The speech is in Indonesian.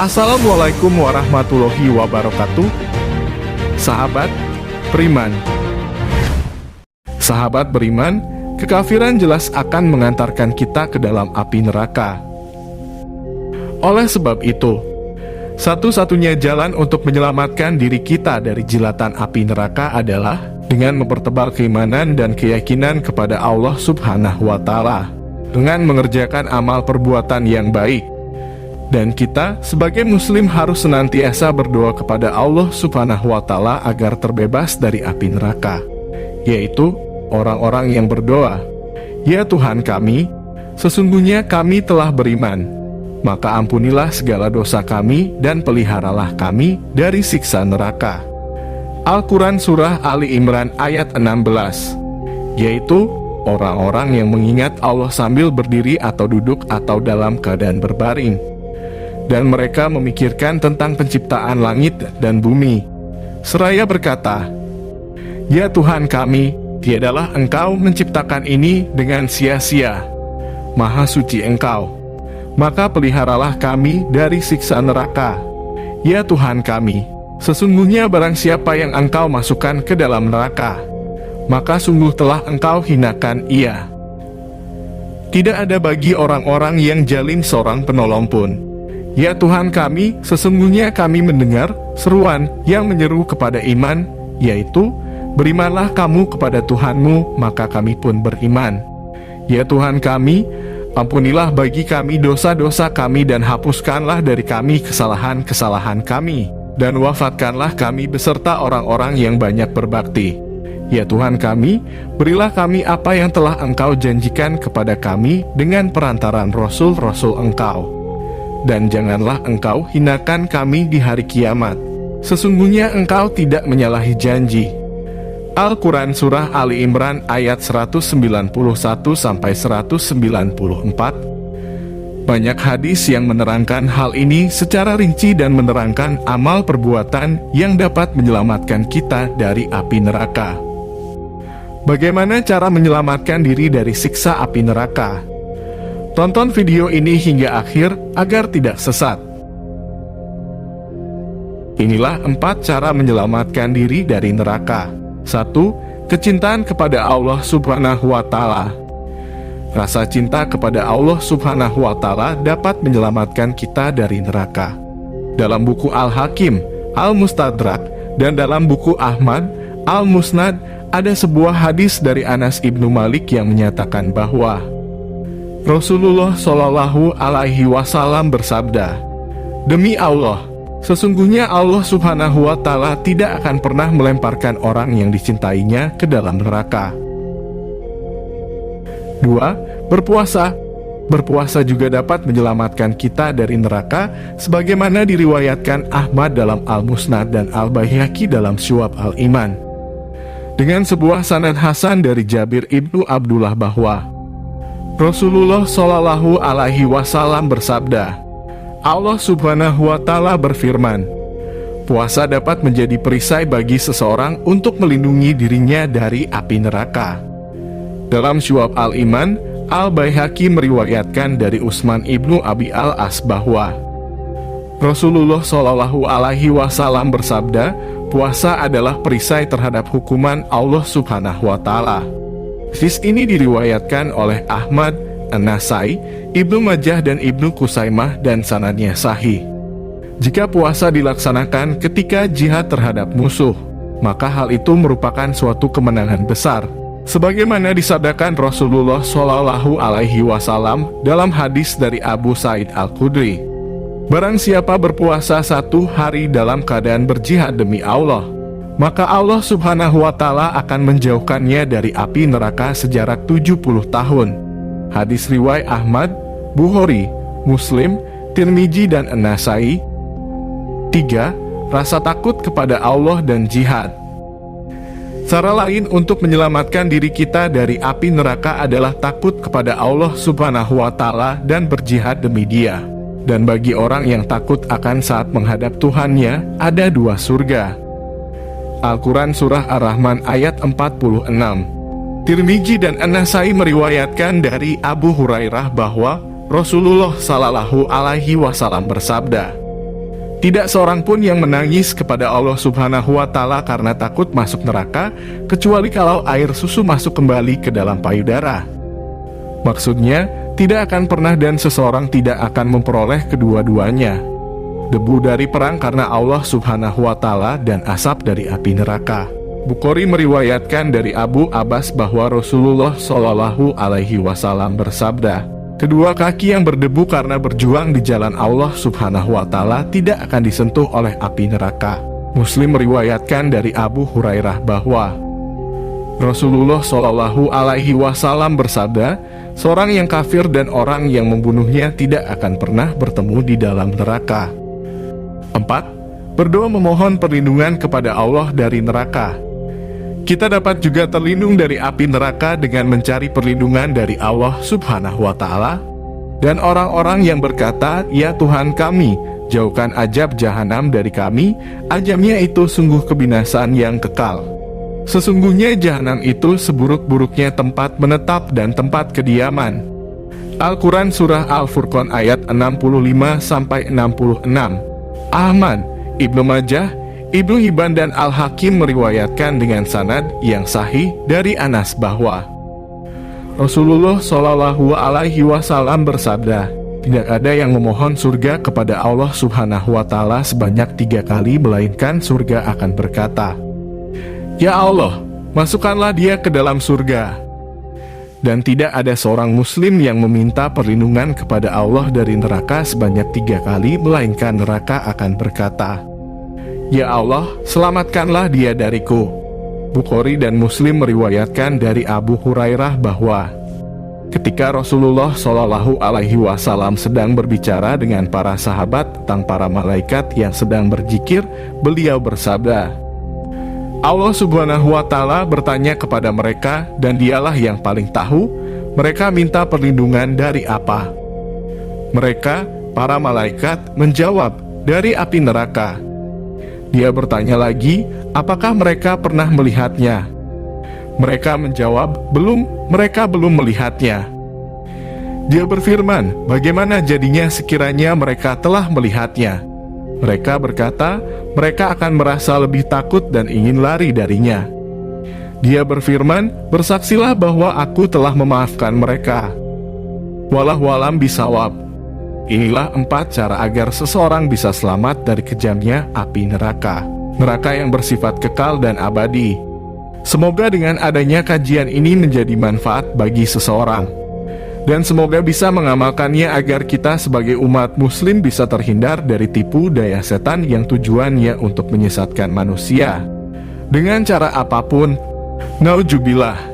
Assalamualaikum warahmatullahi wabarakatuh. Sahabat beriman. Sahabat beriman, kekafiran jelas akan mengantarkan kita ke dalam api neraka. Oleh sebab itu, satu-satunya jalan untuk menyelamatkan diri kita dari jilatan api neraka adalah dengan mempertebal keimanan dan keyakinan kepada Allah Subhanahu wa Ta'ala, dengan mengerjakan amal perbuatan yang baik. Dan kita sebagai muslim harus senantiasa berdoa kepada Allah Subhanahu wa Ta'ala agar terbebas dari api neraka, yaitu orang-orang yang berdoa, "Ya Tuhan kami, sesungguhnya kami telah beriman, maka ampunilah segala dosa kami dan peliharalah kami dari siksa neraka." Al-Quran Surah Ali Imran ayat 16, yaitu orang-orang yang mengingat Allah sambil berdiri atau duduk atau dalam keadaan berbaring, dan mereka memikirkan tentang penciptaan langit dan bumi, seraya berkata, "Ya Tuhan kami, tiadalah Engkau menciptakan ini dengan sia-sia. Maha suci Engkau, maka peliharalah kami dari siksa neraka. Ya Tuhan kami, sesungguhnya barang siapa yang Engkau masukkan ke dalam neraka, maka sungguh telah Engkau hinakan ia. Tidak ada bagi orang-orang yang zalim seorang penolong pun. Ya Tuhan kami, sesungguhnya kami mendengar seruan yang menyeru kepada iman, yaitu, berimanlah kamu kepada Tuhanmu, maka kami pun beriman. Ya Tuhan kami, ampunilah bagi kami dosa-dosa kami dan hapuskanlah dari kami kesalahan-kesalahan kami, dan wafatkanlah kami beserta orang-orang yang banyak berbakti. Ya Tuhan kami, berilah kami apa yang telah Engkau janjikan kepada kami dengan perantaran Rasul-Rasul Engkau. Dan janganlah Engkau hinakan kami di hari kiamat. Sesungguhnya Engkau tidak menyalahi janji." Al-Quran Surah Ali Imran ayat 191-194. Banyak hadis yang menerangkan hal ini secara rinci dan menerangkan amal perbuatan yang dapat menyelamatkan kita dari api neraka. Bagaimana cara menyelamatkan diri dari siksa api neraka? Tonton video ini hingga akhir agar tidak sesat. Inilah 4 cara menyelamatkan diri dari neraka. 1. Kecintaan kepada Allah Subhanahu wa Ta'ala. Rasa cinta kepada Allah Subhanahu wa Ta'ala dapat menyelamatkan kita dari neraka. Dalam buku Al-Hakim, Al-Mustadrak, dan dalam buku Ahmad, Al-Musnad, ada sebuah hadis dari Anas ibnu Malik yang menyatakan bahwa Rasulullah Shallallahu Alaihi Wasallam bersabda, "Demi Allah, sesungguhnya Allah Subhanahu wa Ta'ala tidak akan pernah melemparkan orang yang dicintainya ke dalam neraka." 2. Berpuasa. Berpuasa juga dapat menyelamatkan kita dari neraka, sebagaimana diriwayatkan Ahmad dalam Al-Musnad dan Al-Baihaqi dalam Syu'ab Al-Iman, dengan sebuah sanad hasan dari Jabir ibnu Abdullah bahwa Rasulullah Shallallahu Alaihi Wasallam bersabda, Allah Subhanahu wa Ta'ala berfirman, puasa dapat menjadi perisai bagi seseorang untuk melindungi dirinya dari api neraka. Dalam Syu'ab Al-Iman, Al-Baihaqi meriwayatkan dari Utsman ibnu Abi Al-As bahwa Rasulullah Shallallahu Alaihi Wasallam bersabda, puasa adalah perisai terhadap hukuman Allah Subhanahu wa Ta'ala. Hadis ini diriwayatkan oleh Ahmad, An-Nasai, Ibnu Majah dan Ibnu Kusaimah dan sanadnya sahih. Jika puasa dilaksanakan ketika jihad terhadap musuh, maka hal itu merupakan suatu kemenangan besar, sebagaimana disabdakan Rasulullah Shallallahu Alaihi Wasallam dalam hadis dari Abu Sa'id Al-Khudri, barang siapa berpuasa 1 hari dalam keadaan berjihad demi Allah, maka Allah Subhanahu wa Ta'ala akan menjauhkannya dari api neraka sejarak 70 tahun. Hadis riwayat Ahmad, Bukhari, Muslim, Tirmizi dan An-Nasai. 3. Rasa takut kepada Allah dan jihad. Cara lain untuk menyelamatkan diri kita dari api neraka adalah takut kepada Allah Subhanahu wa Ta'ala dan berjihad demi Dia. Dan bagi orang yang takut akan saat menghadap Tuhannya, ada 2 surga. Al-Quran Surah Ar-Rahman ayat 46. Tirmizi dan An-Nasai meriwayatkan dari Abu Hurairah bahwa Rasulullah Shallallahu Alaihi Wasallam bersabda, Tidak seorang pun yang menangis kepada Allah Subhanahu wa Ta'ala karena takut masuk neraka, kecuali kalau air susu masuk kembali ke dalam payudara. Maksudnya, tidak akan pernah dan seseorang tidak akan memperoleh kedua-duanya. Debu dari perang karena Allah Subhanahu wa Ta'ala dan asap dari api neraka. Bukhari meriwayatkan dari Abu Abbas bahwa Rasulullah Shallallahu Alaihi Wasallam bersabda, kedua kaki yang berdebu karena berjuang di jalan Allah Subhanahu wa Ta'ala tidak akan disentuh oleh api neraka. Muslim meriwayatkan dari Abu Hurairah bahwa Rasulullah Shallallahu Alaihi Wasallam bersabda, seorang yang kafir dan orang yang membunuhnya tidak akan pernah bertemu di dalam neraka. 4. Berdoa memohon perlindungan kepada Allah dari neraka. Kita dapat juga terlindung dari api neraka dengan mencari perlindungan dari Allah Subhanahu wa Ta'ala. Dan orang-orang yang berkata, ya Tuhan kami, jauhkan azab jahanam dari kami, azabnya itu sungguh kebinasaan yang kekal. Sesungguhnya jahanam itu seburuk-buruknya tempat menetap dan tempat kediaman. Al-Quran Surah Al-Furqan ayat 65-66. Ahmad, Ibnu Majah, Ibnu Hibban dan Al-Hakim meriwayatkan dengan sanad yang sahih dari Anas bahwa Rasulullah Shallallahu Alaihi Wasallam bersabda, tidak ada yang memohon surga kepada Allah Subhanahu wa Ta'ala sebanyak 3 kali melainkan surga akan berkata, ya Allah, masukkanlah dia ke dalam surga. Dan tidak ada seorang muslim yang meminta perlindungan kepada Allah dari neraka sebanyak 3 kali melainkan neraka akan berkata, ya Allah, selamatkanlah dia dariku. Bukhari dan Muslim meriwayatkan dari Abu Hurairah bahwa ketika Rasulullah Shallallahu Alaihi Wasallam sedang berbicara dengan para sahabat tentang para malaikat yang sedang berzikir, beliau bersabda, Allah Subhanahu wa Ta'ala bertanya kepada mereka dan dialah yang paling tahu mereka minta perlindungan dari apa. Mereka, para malaikat, menjawab, dari api neraka. Dia bertanya lagi, apakah mereka pernah melihatnya? Mereka menjawab, belum, mereka belum melihatnya. Dia berfirman, bagaimana jadinya sekiranya mereka telah melihatnya? Mereka berkata, mereka akan merasa lebih takut dan ingin lari darinya. Dia berfirman, bersaksilah bahwa aku telah memaafkan mereka. Wallahu a'lam bishawab. Inilah 4 cara agar seseorang bisa selamat dari kejamnya api neraka. Neraka yang bersifat kekal dan abadi. Semoga dengan adanya kajian ini menjadi manfaat bagi seseorang. Dan semoga bisa mengamalkannya agar kita sebagai umat muslim bisa terhindar dari tipu daya setan yang tujuannya untuk menyesatkan manusia. Dengan cara apapun, naudzubillah.